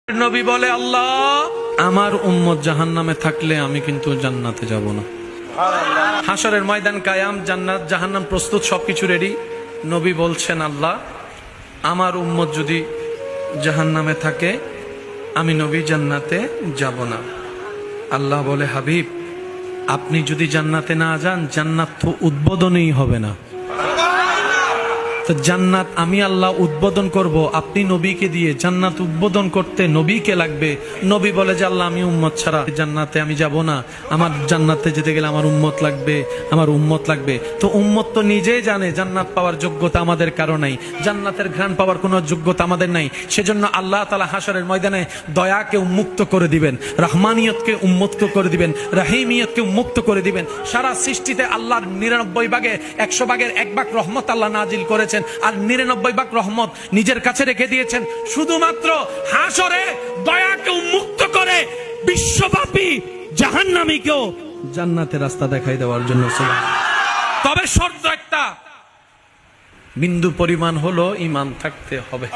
নবী বলে, আল্লাহ আমার উম্মত জাহান্নামে থাকলে আমি কিন্তু জান্নাতে যাব না। হাসরের ময়দান কায়াম, জান্নাত জাহান্নাম প্রস্তুত, সবকিছু রেডি। নবী বলছেন, আল্লাহ আমার উম্মত যদি জাহান্নামে থাকে আমি নবী জান্নাতে যাব না। আল্লাহ বলে, হাবিব আপনি যদি জান্নাতে না যান জান্নাত তো উদ্বোধনই হবে না। তো জান্নাত আমি আল্লাহ উদ্বোধন করব, আপনি নবীকে দিয়ে জান্নাত উদ্বোধন করতে নবীকে লাগবে। নবী বলে যে আল্লাহ আমি উম্মত ছাড়া জান্নাতে আমি যাব না, আমার জান্নাতে যেতে গেলে আমার উম্মত লাগবে, আমার উম্মত লাগবে। তো উম্মত তো নিজেই জানে জান্নাত পাওয়ার যোগ্যতা আমাদের কারো নাই, জান্নাতের ঘ্রাণ পাওয়ার কোনো যোগ্যতা আমাদের নাই। সেজন্য আল্লাহ তাআলা হাসরের ময়দানে দয়াকে উন্মুক্ত করে দিবেন, রহমানিয়তকে উন্মুক্ত করে দিবেন, রহিমিয়তকে উন্মুক্ত করে দিবেন। সারা সৃষ্টিতে আল্লাহর 99 ভাগে 100 ভাগের 1 ভাগ রহমত আল্লাহ নাজিল করেছেন, আর 99 ভাগ রহমত নিজের কাছে রেখে দিয়েছেন। শুধুমাত্র হাসরে দয়াকে উন্মুক্ত করে বিশ্বব্যাপী জাহান্নামীকেও জান্নাতের রাস্তা দেখাই দেওয়ার জন্য। তবে শর্ত একটা, বিন্দু পরিমাণ হলো ঈমান থাকতে হবে।